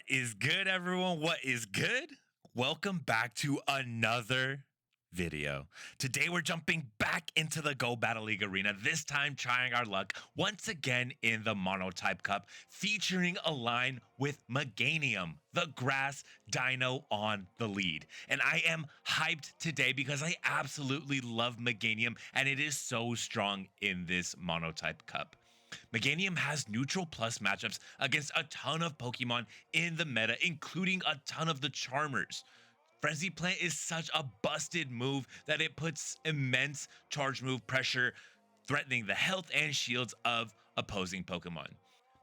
is good, everyone? What is good? Welcome back to another video. Today we're jumping back into the Go Battle League arena, this time trying our luck once again in the MonoType Cup, featuring a line with MEGANIUM, the grass dino, on the lead. And I am hyped today because I absolutely love MEGANIUM and it is so strong in this MonoType Cup. MEGANIUM has neutral plus matchups against a ton of Pokemon in the meta, including a ton of the Charmers. Frenzy Plant is such a busted move that it puts immense charge move pressure, threatening the health and shields of opposing Pokemon.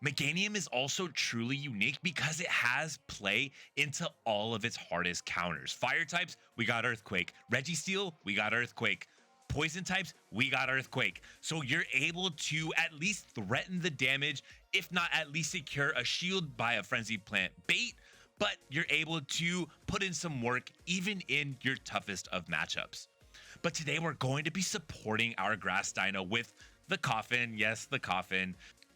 MEGANIUM is also truly unique because it has play into all of its hardest counters. Fire types, we got Earthquake. Registeel, we got Earthquake. Poison types, we got Earthquake. So you're able to at least threaten the damage, if not at least secure a shield by a Frenzy Plant bait, but you're able to put in some work even in your toughest of matchups. But today we're going to be supporting our grass dino with the Coffin, yes, the Coffin,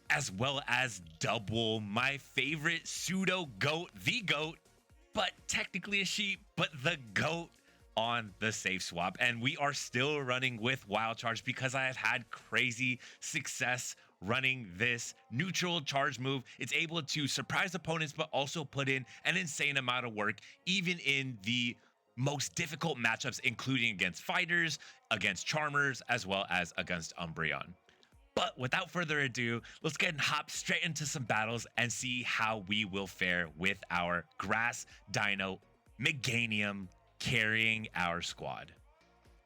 as well as Double, my favorite pseudo goat, the goat, but technically a sheep, but the goat on the safe swap. And we are still running with Wild Charge because I have had crazy success running this neutral charge move. It's able to surprise opponents, but also put in an insane amount of work, even in the most difficult matchups, including against fighters, against Charmers, as well as against Umbreon. But without further ado, let's get and hop straight into some battles and see how we will fare with our grass dino MEGANIUM carrying our squad.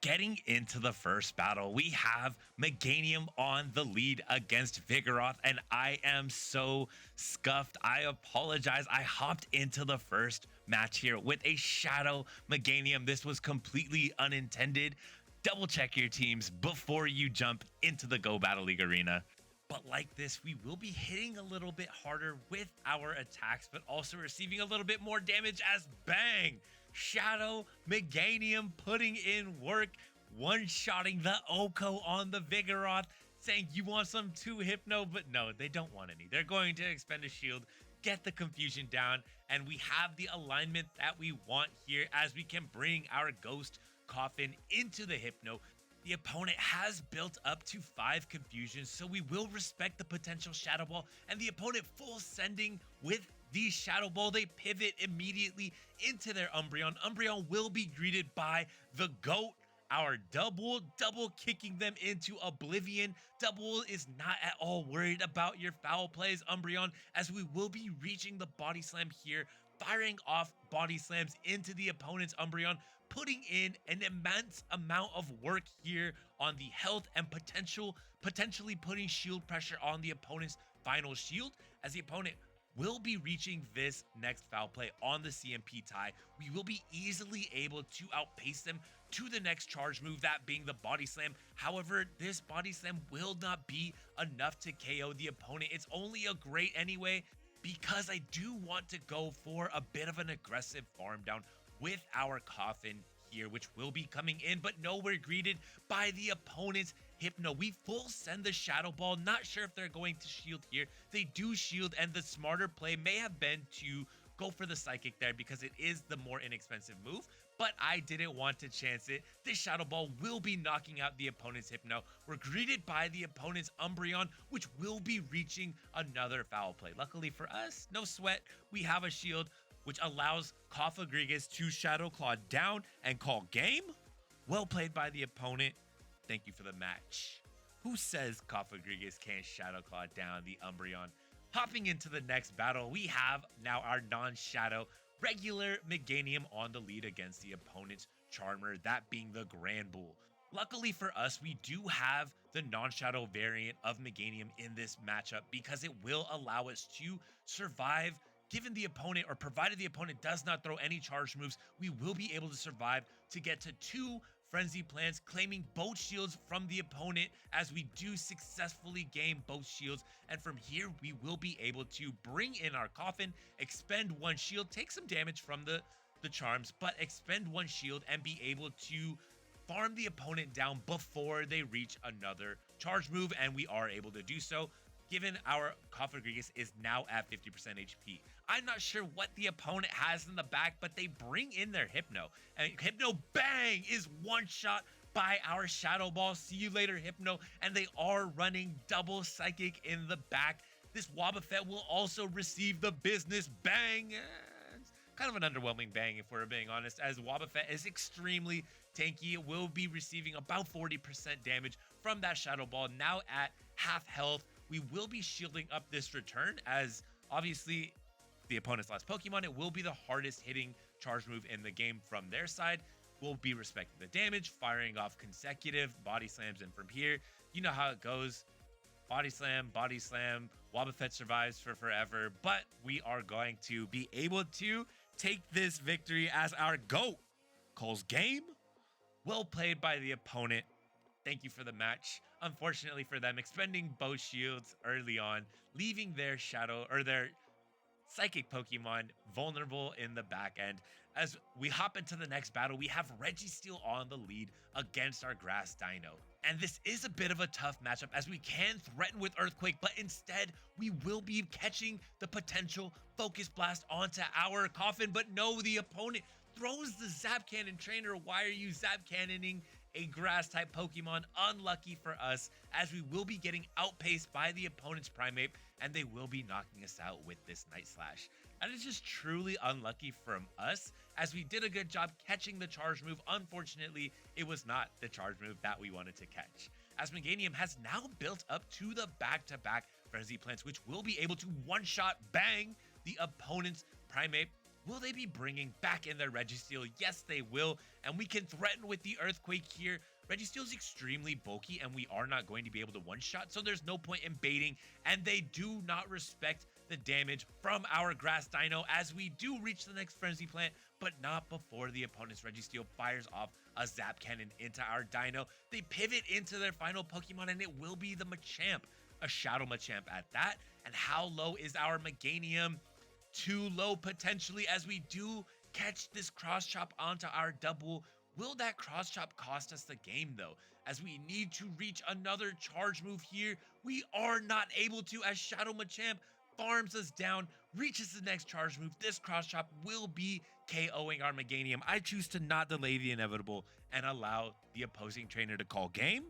Getting into the first battle, we have MEGANIUM on the lead against Vigoroth, and I am so scuffed. I apologize. I hopped into the first match here with a Shadow MEGANIUM. This was completely unintended. Double check your teams before you jump into the Go Battle League arena. But like this, we will be hitting a little bit harder with our attacks, but also receiving a little bit more damage as bang! Shadow MEGANIUM putting in work, one-shotting the Oko on the Vigoroth, saying you want some too, Hypno, but no, they don't want any. They're going to expend a shield, get the confusion down, and we have the alignment that we want here as we can bring our Ghost Coffin into the Hypno. The opponent has built up to 5 confusions, so we will respect the potential Shadow Ball, and the opponent full sending with the Shadow Ball. They pivot immediately into their Umbreon. Umbreon will be greeted by the GOAT, our double kicking them into oblivion. Double is not at all worried about your foul plays, Umbreon, as we will be reaching the body slam here, firing off body slams into the opponent's Umbreon, putting in an immense amount of work here on the health and potentially putting shield pressure on the opponent's final shield, as the opponent will be reaching this next foul play on the CMP tie. We will be easily able to outpace them to the next charge move, that being the body slam. However, this body slam will not be enough to KO the opponent. It's only a great anyway, because I do want to go for a bit of an aggressive farm down with our Coffin here, which will be coming in, but no, we're greeted by the opponent's Hypno. We full send the Shadow Ball. Not sure if they're going to shield here. They do shield, and the smarter play may have been to go for the Psychic there because it is the more inexpensive move, but I didn't want to chance it. This Shadow Ball will be knocking out the opponent's Hypno. We're greeted by the opponent's Umbreon, which will be reaching another foul play. Luckily for us, no sweat, we have a shield, which allows akariiXX to Shadow Claw down and call game. Well played by the opponent. Thank you for the match. Who says akariiXX can't Shadow Claw down the Umbreon? Hopping into the next battle, we have now our non-Shadow regular MEGANIUM on the lead against the opponent's Charmer, that being the Grand Bull. Luckily for us, we do have the non-Shadow variant of MEGANIUM in this matchup because it will allow us to survive. Given the opponent, or provided the opponent does not throw any charge moves, we will be able to survive to get to 2 Frenzy Plants, claiming both shields from the opponent as we do successfully gain both shields. And from here, we will be able to bring in our Coffin, expend 1 shield, take some damage from the charms, but expend 1 shield and be able to farm the opponent down before they reach another charge move, and we are able to do so. given our akariiXX is now at 50% HP. I'm not sure what the opponent has in the back, but they bring in their Hypno. And Hypno, bang, is one shot by our Shadow Ball. See you later, Hypno. And they are running double Psychic in the back. This Wobbuffet will also receive the business bang. It's kind of an underwhelming bang, if we're being honest, as Wobbuffet is extremely tanky. It will be receiving about 40% damage from that Shadow Ball, now at half health. We will be shielding up this return, as obviously the opponent's last Pokemon, it will be the hardest hitting charge move in the game from their side. We'll be respecting the damage, firing off consecutive body slams, and from here, you know how it goes. Body slam, Wobbuffet survives for forever, but we are going to be able to take this victory as our GOAT calls game. Well played by the opponent. Thank you for the match. Unfortunately for them, expending both shields early on, leaving their shadow or their Psychic Pokemon vulnerable in the back end. As we hop into the next battle, we have Registeel on the lead against our Grass Dino. And this is a bit of a tough matchup, as we can threaten with Earthquake, but instead we will be catching the potential Focus Blast onto our Coffin. But no, the opponent throws the Zap Cannon. Trainer, why are you Zap Cannoning a grass type Pokemon? Unlucky for us, as we will be getting outpaced by the opponent's Primeape, and they will be knocking us out with this Night Slash. That is just truly unlucky from us, as we did a good job catching the charge move. Unfortunately, it was not the charge move that we wanted to catch, as MEGANIUM has now built up to the back-to-back Frenzy Plants, which will be able to one-shot bang the opponent's Primeape. Will they be bringing back in their Registeel? Yes, they will, and we can threaten with the Earthquake here. Registeel is extremely bulky, and we are not going to be able to one-shot, so there's no point in baiting, and they do not respect the damage from our Grass Dino, as we do reach the next Frenzy Plant, but not before the opponent's Registeel fires off a Zap Cannon into our Dino. They pivot into their final Pokemon, and it will be the Machamp, a Shadow Machamp at that. And how low is our MEGANIUM? Too low potentially, as we do catch this Cross Chop onto our double. Will that Cross Chop cost us the game though, as we need to reach another charge move here? We are not able to, as Shadow Machamp farms us down, reaches the next charge move. This Cross Chop will be KOing our MEGANIUM. I choose to not delay the inevitable and allow the opposing trainer to call game.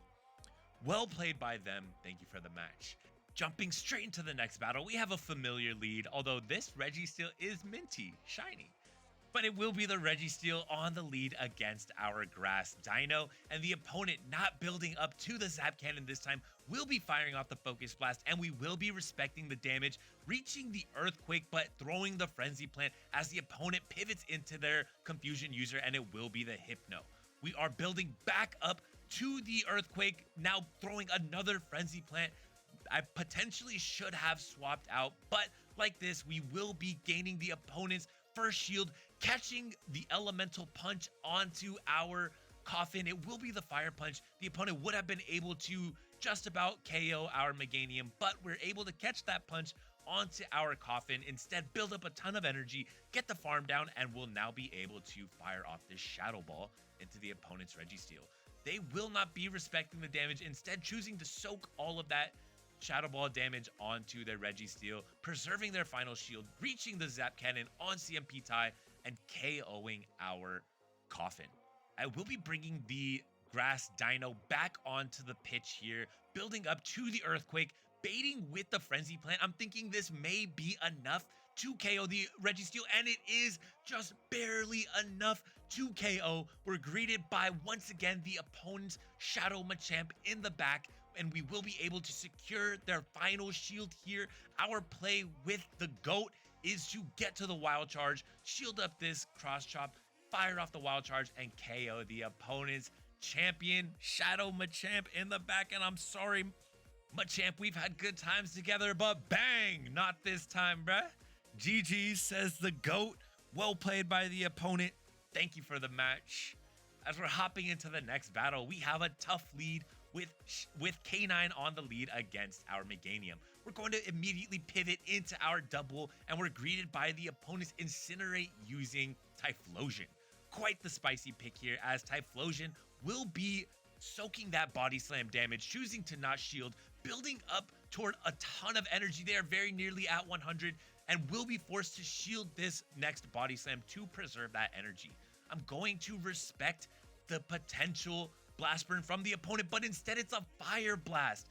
Well played by them. Thank you for the match. Jumping straight into the next battle, we have a familiar lead, although this Registeel is minty, shiny. But it will be the Registeel on the lead against our Grass Dino, and the opponent not building up to the Zap Cannon this time will be firing off the Focus Blast, and we will be respecting the damage, reaching the Earthquake, but throwing the Frenzy Plant as the opponent pivots into their Confusion user, and it will be the Hypno. We are building back up to the Earthquake, now throwing another Frenzy Plant. I potentially should have swapped out, but like this, we will be gaining the opponent's first shield, catching the Elemental Punch onto our Coffin. It will be the Fire Punch. The opponent would have been able to just about KO our MEGANIUM, but we're able to catch that punch onto our Coffin, instead build up a ton of energy, get the farm down, and will now be able to fire off this Shadow Ball into the opponent's Registeel. They will not be respecting the damage, instead choosing to soak all of that Shadow Ball damage onto their Registeel, preserving their final shield, reaching the Zap Cannon on CMP tie, and KOing our Coffin. I will be bringing the Grass Dino back onto the pitch here, building up to the Earthquake, baiting with the Frenzy Plant. I'm thinking this may be enough to KO the Registeel, and it is just barely enough to KO. We're greeted by, once again, the opponent's Shadow Machamp in the back, and we will be able to secure their final shield here. Our play with the GOAT is to get to the Wild Charge, shield up this Cross Chop, fire off the Wild Charge, and KO the opponent's champion, Shadow Machamp in the back. And I'm sorry, Machamp, we've had good times together, but bang, not this time, bruh. GG, says the GOAT. Well played by the opponent. Thank you for the match. As we're hopping into the next battle, we have a tough lead with K9 on the lead against our MEGANIUM. We're going to immediately pivot into our double, and we're greeted by the opponent's Incinerate using Typhlosion. Quite the spicy pick here, as Typhlosion will be soaking that body slam damage, choosing to not shield, building up toward a ton of energy. They are very nearly at 100 and will be forced to shield this next body slam to preserve that energy. I'm going to respect the potential blast burn from the opponent, but instead it's a fire blast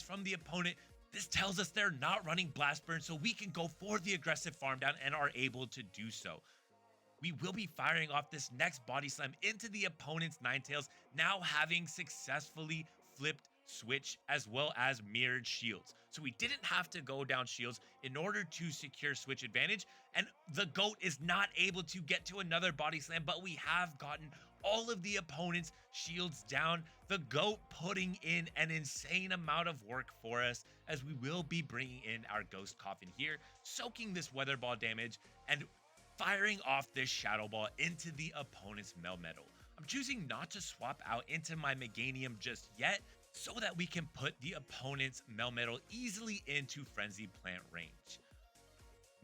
from the opponent. This tells us they're not running blast burn, so we can go for the aggressive farm down and are able to do so. We will be firing off this next body slam into the opponent's Ninetales, now having successfully flipped switch as well as mirrored shields. So we didn't have to go down shields in order to secure switch advantage, and the GOAT is not able to get to another body slam, but we have gotten all of the opponent's shields down. The GOAT putting in an insane amount of work for us, as we will be bringing in our Ghost Coffin here, soaking this Weather Ball damage and firing off this Shadow Ball into the opponent's Melmetal. I'm choosing not to swap out into my Meganium just yet, so that we can put the opponent's Melmetal easily into Frenzy Plant range.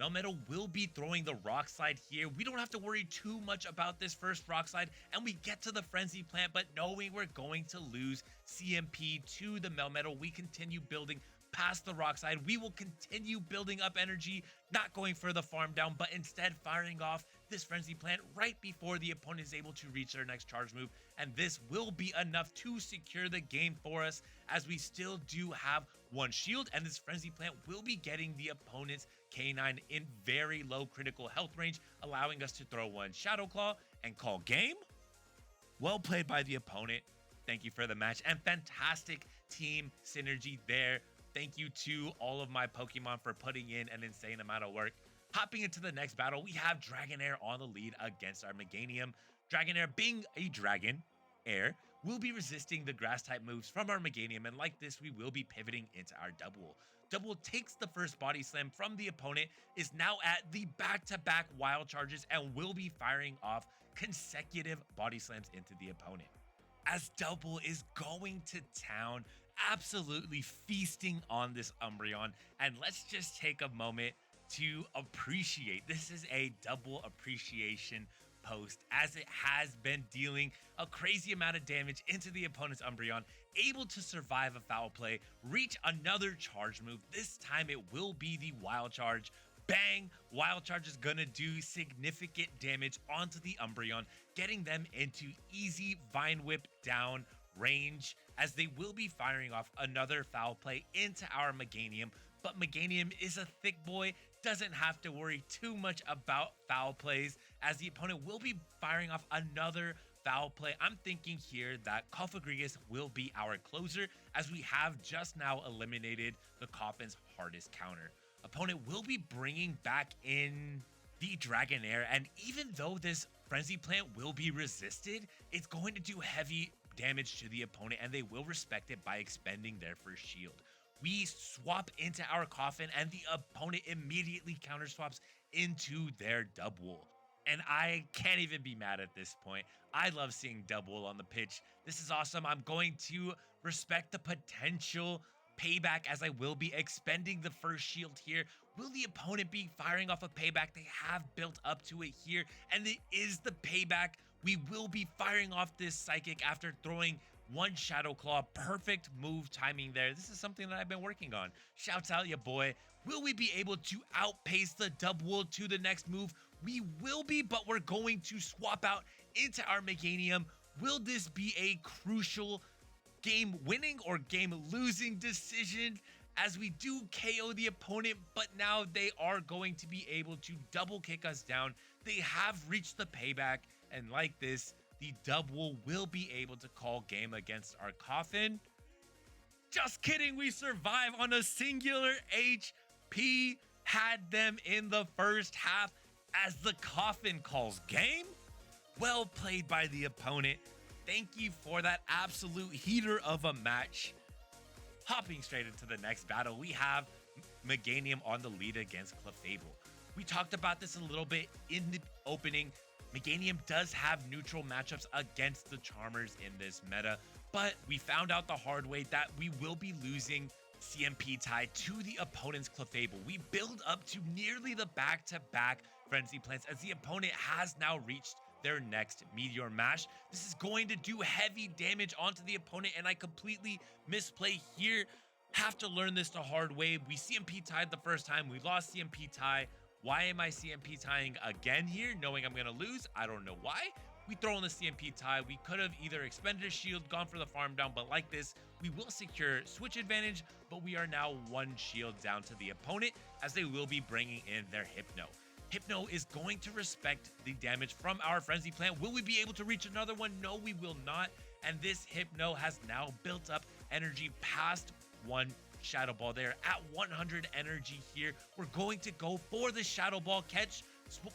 Melmetal will be throwing the Rock Slide here. We don't have to worry too much about this first Rock Slide, and we get to the Frenzy Plant, but knowing we're going to lose CMP to the Melmetal, we continue building past the Rock Slide. We will continue building up energy, not going for the farm down, but instead firing off this Frenzy Plant right before the opponent is able to reach their next charge move. And this will be enough to secure the game for us, as we still do have one shield, and this Frenzy Plant will be getting the opponent's K9 in very low critical health range, allowing us to throw one Shadow Claw and call game. Well played by the opponent. Thank you for the match, and fantastic team synergy there. Thank you to all of my Pokemon for putting in an insane amount of work. Hopping into the next battle, we have Dragonair on the lead against our Meganium. Dragonair, being a Dragon Air, will be resisting the grass type moves from our Meganium, and like this, we will be pivoting into our Double. Double takes the first body slam from the opponent, is now at the back-to-back wild charges, and will be firing off consecutive body slams into the opponent. As Double is going to town, absolutely feasting on this Umbreon, and let's just take a moment to appreciate. This is a Double appreciation post, as it has been dealing a crazy amount of damage into the opponent's Umbreon, able to survive a foul play, reach another charge move. This time it will be the Wild Charge. Bang! Wild Charge is gonna do significant damage onto the Umbreon, getting them into easy Vine Whip down range, as they will be firing off another foul play into our Meganium. But Meganium is a thick boy, doesn't have to worry too much about foul plays, as the opponent will be firing off another foul play. I'm thinking here that Cofagrigus will be our closer, as we have just now eliminated the Coffin's hardest counter. Opponent will be bringing back in the Dragonair, and even though this Frenzy Plant will be resisted, it's going to do heavy damage to the opponent, and they will respect it by expending their first shield. We swap into our Coffin, and the opponent immediately counter swaps into their Double. And I can't even be mad at this point. I love seeing Double on the pitch. This is awesome. I'm going to respect the potential payback, as I will be expending the first shield here. Will the opponent be firing off a payback? They have built up to it here, and it is the payback. We will be firing off this Psychic after throwing one Shadow Claw. Perfect move timing there. This is something that I've been working on. Shouts out ya boy. Will we be able to outpace the Double to the next move? We will be, but we're going to swap out into our Meganium. Will this be a crucial game winning or game losing decision, as we do KO the opponent, but now they are going to be able to double kick us down? They have reached the payback, and like this, the Double will be able to call game against our Coffin. Just kidding, we survive on a singular HP. Had them in the first half, as the Coffin calls game. Well played by the opponent. Thank you for that absolute heater of a match. Hopping straight into the next battle, we have Meganium on the lead against Clefable. We talked about this a little bit in the opening. Meganium does have neutral matchups against the Charmers in this meta, but we found out the hard way that we will be losing CMP tie to the opponent's Clefable. We build up to nearly the back-to-back Frenzy Plants, as the opponent has now reached their next Meteor Mash. This is going to do heavy damage onto the opponent, and I completely misplay here. Have to learn this the hard way. We CMP tied the first time. We lost CMP tie. Why am I CMP tying again here, knowing I'm going to lose? I don't know why. We throw in the CMP tie. We could have either expended a shield, gone for the farm down, but like this, we will secure switch advantage, but we are now one shield down to the opponent as they will be bringing in their Hypno. Hypno is going to respect the damage from our Frenzy Plant. Will we be able to reach another one? No, we will not. And this Hypno has now built up energy past one Shadow Ball. They're at 100 energy here. We're going to go for the Shadow Ball catch,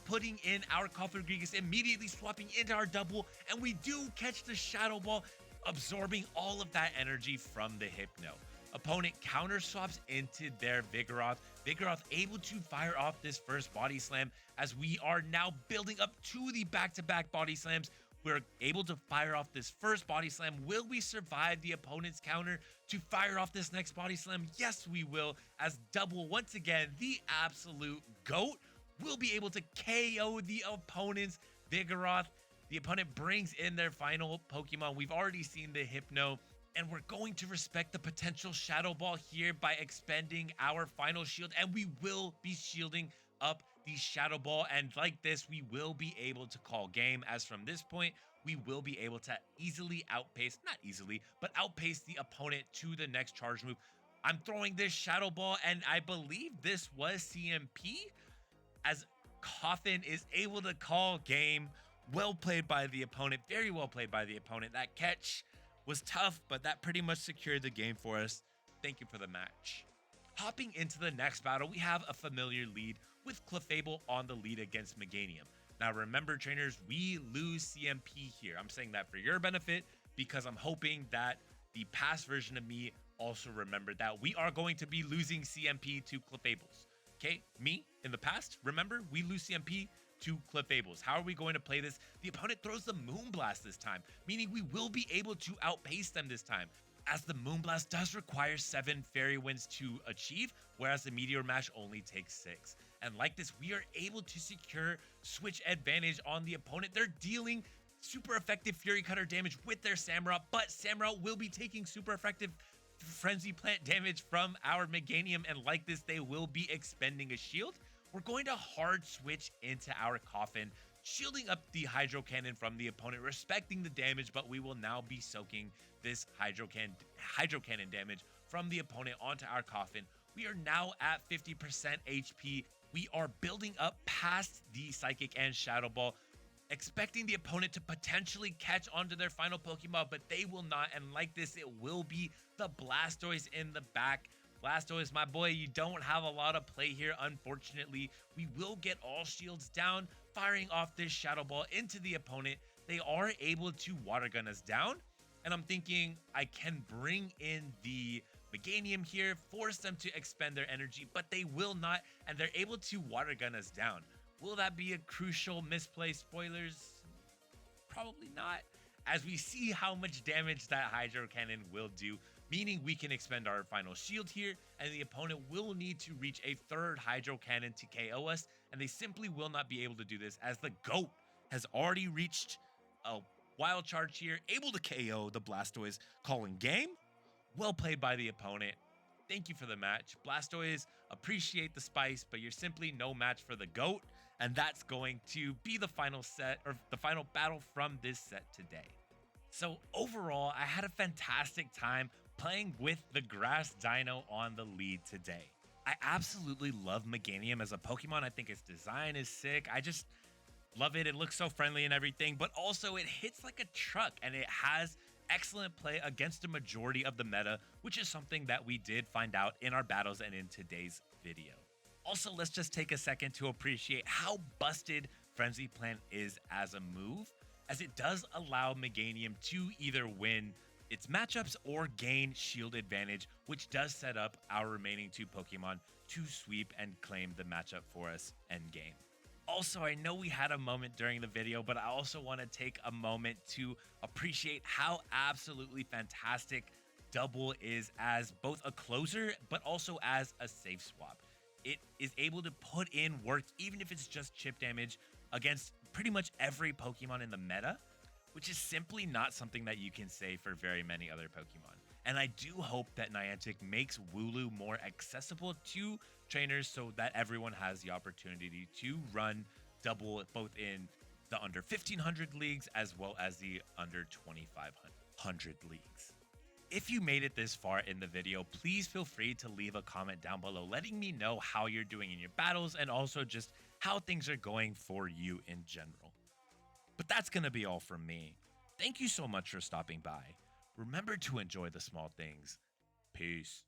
putting in our akariiXX, immediately swapping into our double, and we do catch the Shadow Ball, absorbing all of that energy from the Hypno. Opponent counter swaps into their Vigoroth. Vigoroth able to fire off this first body slam as we are now building up to the back-to-back body slams. We're able to fire off this first body slam. Will we survive the opponent's counter to fire off this next body slam? Yes, we will, as double, once again, the absolute GOAT, will be able to KO the opponent's Vigoroth. The opponent brings in their final Pokemon. We've already seen the Hypno, and we're going to respect the potential Shadow Ball here by expending our final shield, and we will be shielding up the Shadow Ball, and like this, we will be able to call game, as from this point, we will be able to easily outpace, not easily, but outpace the opponent to the next charge move. I'm throwing this Shadow Ball, and I believe this was CMP, as Coffin is able to call game. Well played by the opponent, very well played by the opponent. That catch was tough, but that pretty much secured the game for us. Thank you for the match. Hopping into the next battle, we have a familiar lead with Clefable on the lead against Meganium. Now remember, trainers, we lose CMP here. I'm saying that for your benefit because I'm hoping that the past version of me also remembered that we are going to be losing CMP to Clefables. Okay, me in the past, remember, we lose CMP to Clefables. How are we going to play this? The opponent throws the Moonblast this time, meaning we will be able to outpace them this time, as the Moonblast does require 7 Fairy Winds to achieve, whereas the Meteor Mash only takes 6. And like this, we are able to secure switch advantage on the opponent. They're dealing super effective Fury Cutter damage with their Samurott, but Samurott will be taking super effective Frenzy Plant damage from our Meganium, and like this, they will be expending a shield. We're going to hard switch into our Coffin, shielding up the Hydro Cannon from the opponent, respecting the damage, but we will now be soaking this Hydro Cannon damage from the opponent onto our Coffin. We are now at 50% HP. We are building up past the Psychic and Shadow Ball, expecting the opponent to potentially catch onto their final Pokemon, but they will not. And like this, it will be the Blastoise in the back. Blastoise, my boy, you don't have a lot of play here, unfortunately. We will get all shields down, firing off this Shadow Ball into the opponent. They are able to Water Gun us down, and I'm thinking I can bring in the Meganium here, force them to expend their energy, but they will not, and they're able to Water Gun us down. Will that be a crucial misplay? Spoilers? Probably not, as we see how much damage that Hydro Cannon will do, meaning we can expend our final shield here, and the opponent will need to reach a third Hydro Cannon to KO us, and they simply will not be able to do this, as the GOAT has already reached a wild charge here, able to KO the Blastoise, calling game. Well played by the opponent. Thank you for the match. Blastoise, appreciate the spice, but you're simply no match for the GOAT, and that's going to be the final set, or the final battle from this set today. So overall, I had a fantastic time playing with the Grass Dino on the lead today. I absolutely love Meganium as a Pokemon. I think its design is sick. I just love it. It looks so friendly and everything, but also it hits like a truck, and it has excellent play against a majority of the meta, which is something that we did find out in our battles and in today's video. Also, let's just take a second to appreciate how busted Frenzy Plant is as a move, as it does allow Meganium to either win its matchups or gain shield advantage, which does set up our remaining 2 Pokemon to sweep and claim the matchup for us endgame. Also, I know we had a moment during the video, but I also want to take a moment to appreciate how absolutely fantastic Double is as both a closer, but also as a safe swap. It is able to put in work, even if it's just chip damage, against pretty much every Pokemon in the meta, which is simply not something that you can say for very many other Pokemon. And I do hope that Niantic makes Wooloo more accessible to trainers so that everyone has the opportunity to run double both in the under 1500 leagues as well as the under 2500 leagues. If you made it this far in the video, please feel free to leave a comment down below letting me know how you're doing in your battles and also just how things are going for you in general. But that's going to be all from me. Thank you so much for stopping by. Remember to enjoy the small things. Peace.